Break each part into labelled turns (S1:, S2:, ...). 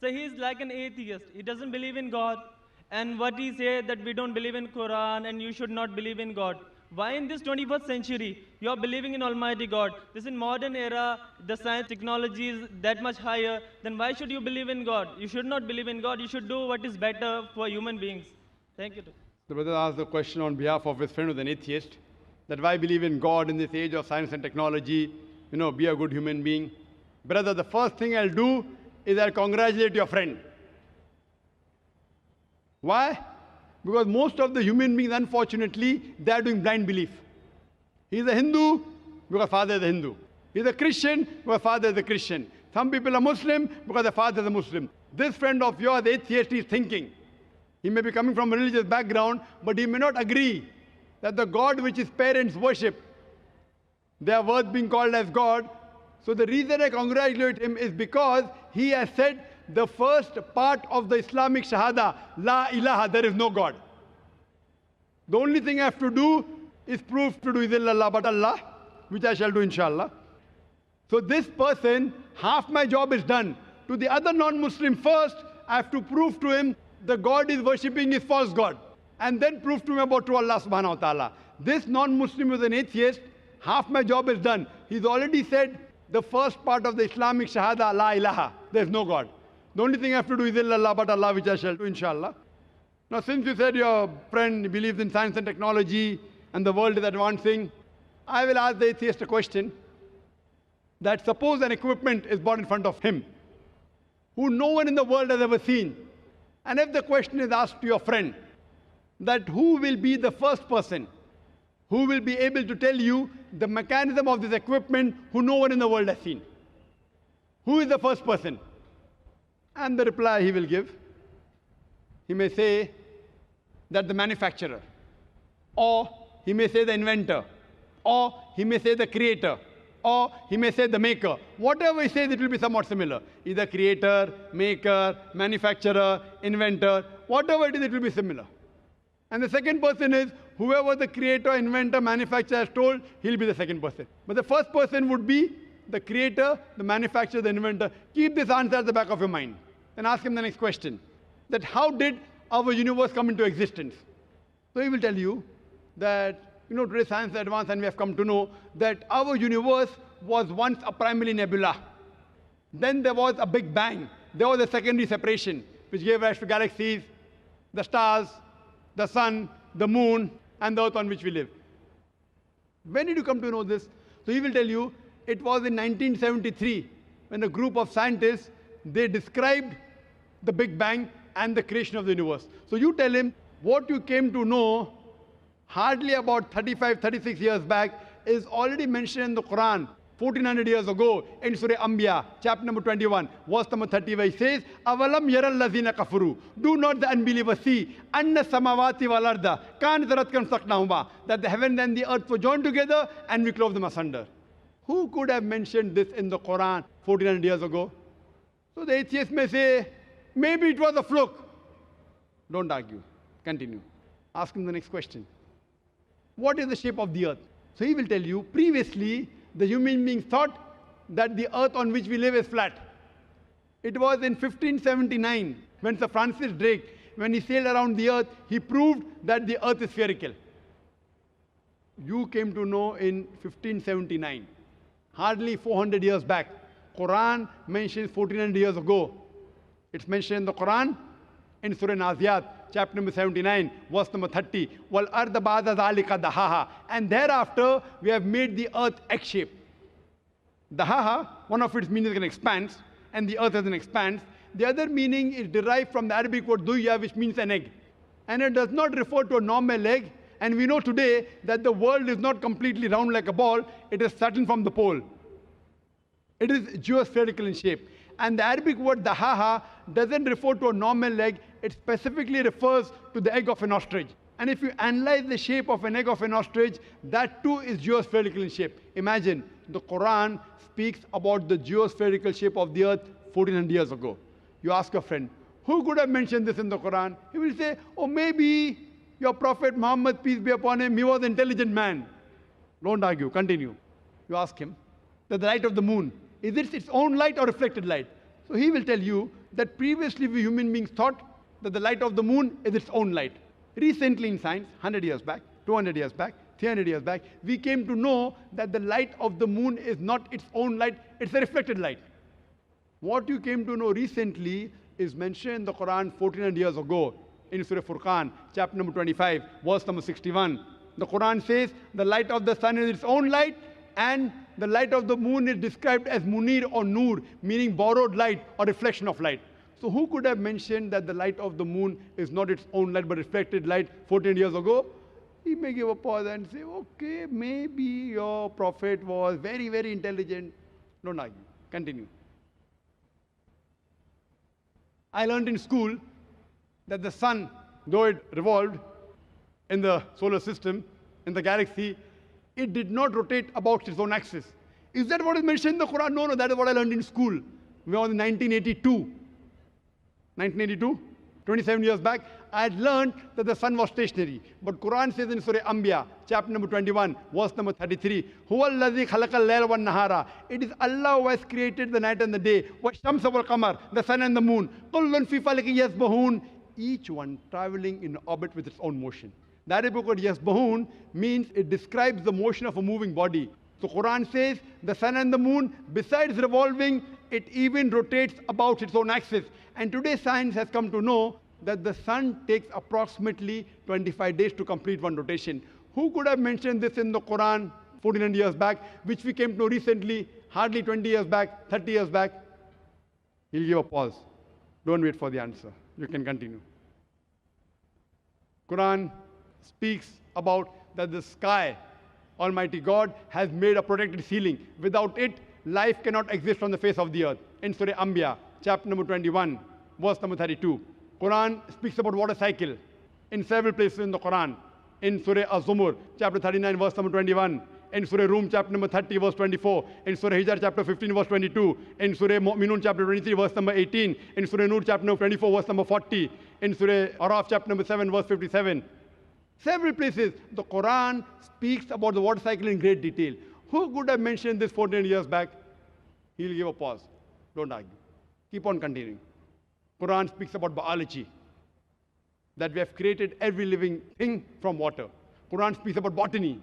S1: So he is like an atheist. He doesn't believe in God. And what he said that we don't believe in Quran and you should not believe in God. Why in this 21st century you are believing in Almighty God? This in modern era, the science technology is that much higher. Then why should you believe in God? You should not believe in God. You should do what is better for human beings. Thank you.
S2: The brother asked the question on behalf of his friend who's an atheist, that why believe in God in this age of science and technology, be a good human being. Brother, the first thing I'll do is I'll congratulate your friend. Why? Because most of the human beings, unfortunately, they are doing blind belief. He's a Hindu because father is a Hindu. He's a Christian because father is a Christian. Some people are Muslim because the father is a Muslim. This friend of yours, atheist, is thinking. He may be coming from a religious background, but he may not agree that the God which his parents worship, they are worth being called as God. So the reason I congratulate him is because he has said the first part of the Islamic Shahada, La ilaha, there is no God. The only thing I have to do is prove to do is illallah but Allah, which I shall do inshallah. So this person, half my job is done. To the other non-Muslim first, I have to prove to him the God is worshipping is false God. And then prove to him about true Allah subhanahu wa ta'ala. This non-Muslim is an atheist, half my job is done. He's already said the first part of the Islamic Shahada, La ilaha, there is no God. The only thing I have to do is illallah but Allah, which I shall do inshallah. Now since you said your friend believes in science and technology and the world is advancing, I will ask the atheist a question, that suppose an equipment is brought in front of him, who no one in the world has ever seen. And if the question is asked to your friend, that who will be the first person who will be able to tell you the mechanism of this equipment who no one in the world has seen? Who is the first person? And the reply he will give, he may say that the manufacturer, or he may say the inventor, or he may say the creator, or he may say the maker. Whatever he says, it will be somewhat similar. Either creator, maker, manufacturer, inventor, whatever it is, it will be similar. And the second person is, whoever the creator, inventor, manufacturer has told, he'll be the second person. But the first person would be the creator, the manufacturer, the inventor. Keep this answer at the back of your mind. Then ask him the next question, that how did our universe come into existence? So he will tell you that, today science is advanced and we have come to know that our universe was once a primary nebula. Then there was a big bang. There was a secondary separation, which gave rise to galaxies, the stars, the sun, the moon, and the earth on which we live. When did you come to know this? So he will tell you, it was in 1973, when a group of scientists, they described the Big Bang and the creation of the universe. So you tell him, what you came to know hardly about 35, 36 years back is already mentioned in the Quran 1400 years ago in Surah Anbiya, chapter number 21, verse number 30, where it says, Avalam yaral lazina kafuru. Do not the unbelievers see, anna samawati wal arda, kan zaratkan saknahuma, that the heaven and the earth were joined together and we clove them asunder. Who could have mentioned this in the Quran 1400 years ago? So the atheist may say, maybe it was a fluke. Don't argue. Continue. Ask him the next question. What is the shape of the earth? So he will tell you, previously, the human beings thought that the earth on which we live is flat. It was in 1579, when Sir Francis Drake, when he sailed around the earth, he proved that the earth is spherical. You came to know in 1579, hardly 400 years back. Quran mentions 1400 years ago. It's mentioned in the Quran in Surah Naziyat, chapter number 79, verse number 30. Wal arda ba'da zalika dahaha. And thereafter, we have made the earth egg-shaped. Dahaha, one of its meanings is an expanse, and the earth is an expanse. The other meaning is derived from the Arabic word duya, which means an egg. And it does not refer to a normal egg. And we know today that the world is not completely round like a ball. It is flattened from the pole. It is geospherical in shape. And the Arabic word dahaha doesn't refer to a normal egg. It specifically refers to the egg of an ostrich. And if you analyze the shape of an egg of an ostrich, that too is geospherical in shape. Imagine, the Quran speaks about the geospherical shape of the earth 1400 years ago. You ask a friend, who could have mentioned this in the Quran? He will say, oh, maybe your Prophet Muhammad, peace be upon him, he was an intelligent man. Don't argue, continue. You ask him, the light of the moon, is it its own light or reflected light? So he will tell you that previously we human beings thought that the light of the moon is its own light. Recently in science, 100 years back, 200 years back, 300 years back, we came to know that the light of the moon is not its own light, it's a reflected light. What you came to know recently is mentioned in the Quran 1400 years ago in Surah Furqan, chapter number 25, verse number 61. The Quran says the light of the sun is its own light, and the light of the moon is described as munir or nur, meaning borrowed light or reflection of light. So who could have mentioned that the light of the moon is not its own light but reflected light 14 years ago? He may give a pause and say, okay, maybe your prophet was very, very intelligent. Don't argue. Continue. I learned in school that the sun, though it revolved in the solar system, in the galaxy, it did not rotate about its own axis. Is that what is mentioned in the Quran? No, that is what I learned in school. We were in 1982. 1982, 27 years back, I had learned that the sun was stationary. But Quran says in Surah Anbiya, chapter number 21, verse number 33, هُوَ الَّذِي خَلَقَ اللَّيْلَ وَالنَّهَارَ. It is Allah who has created the night and the day. وَالشَّمْسَ وَالْقَمَرَ, the sun and the moon. كُلٌّ فِي فَلَكٍ يَسْبَحُونَ. Each one traveling in orbit with its own motion. That is because yasbahun means it describes the motion of a moving body. So Quran says the sun and the moon, besides revolving, it even rotates about its own axis. And today science has come to know that the sun takes approximately 25 days to complete one rotation. Who could have mentioned this in the Quran 1400 years back, which we came to know recently, hardly 20 years back, 30 years back? He'll give a pause. Don't wait for the answer. You can continue. Quran speaks about that the sky, Almighty God has made a protected ceiling. Without it, life cannot exist on the face of the earth. In Surah Anbiya, chapter number 21, verse number 32. Quran speaks about water cycle in several places in the Quran. In Surah Az-Zumur, chapter 39, verse number 21. In Surah Rum, chapter number 30, verse 24. In Surah Hijr, chapter 15, verse 22. In Surah Mu'minun, chapter 23, verse number 18. In Surah Nur, chapter number 24, verse number 40. In Surah Araf, chapter number 7, verse 57. Several places, the Quran speaks about the water cycle in great detail. Who could have mentioned this 14 years back? He'll give a pause. Don't argue. Keep on continuing. Quran speaks about biology, that we have created every living thing from water. Quran speaks about botany,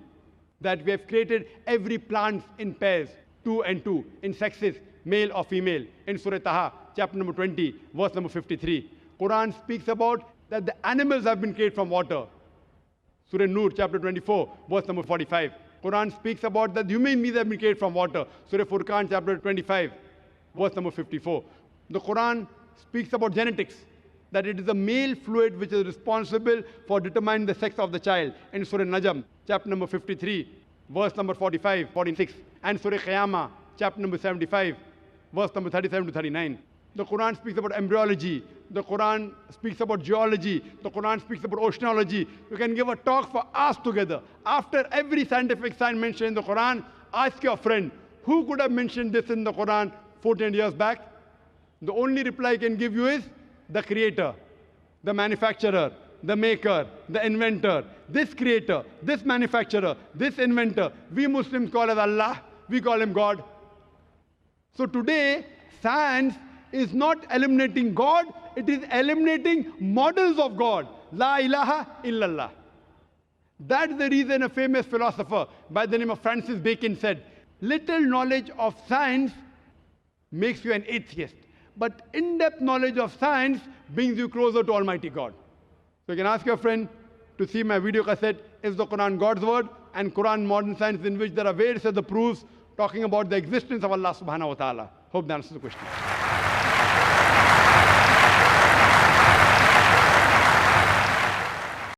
S2: that we have created every plant in pairs, 2 and 2, in sexes, male or female. In Surah Taha, chapter number 20, verse number 53. Quran speaks about that the animals have been created from water. Surah Nur, chapter 24, verse number 45. Quran speaks about that human beings have been created from water. Surah Furqan, chapter 25, verse number 54. The Quran speaks about genetics, that it is the male fluid which is responsible for determining the sex of the child. In Surah Najm, chapter number 53, verse number 45, 46. And Surah Qiyamah, chapter number 75, verse number 37 to 39. The Quran speaks about embryology. The Quran speaks about geology. The Quran speaks about oceanology. You can give a talk for hours together. After every scientific sign mentioned in the Quran, ask your friend, who could have mentioned this in the Quran 14 years back? The only reply I can give you is the creator, the manufacturer, the maker, the inventor. This creator, this manufacturer, this inventor, we Muslims call as Allah, we call him God. So today, science is not eliminating God, it is eliminating models of God. La ilaha illallah. That's the reason a famous philosopher by the name of Francis Bacon said, little knowledge of science makes you an atheist, but in-depth knowledge of science brings you closer to Almighty God. So you can ask your friend to see my video cassette, Is the Quran God's Word? And Quran Modern Science, in which there are various other proofs talking about the existence of Allah subhanahu wa ta'ala. Hope that answers the question.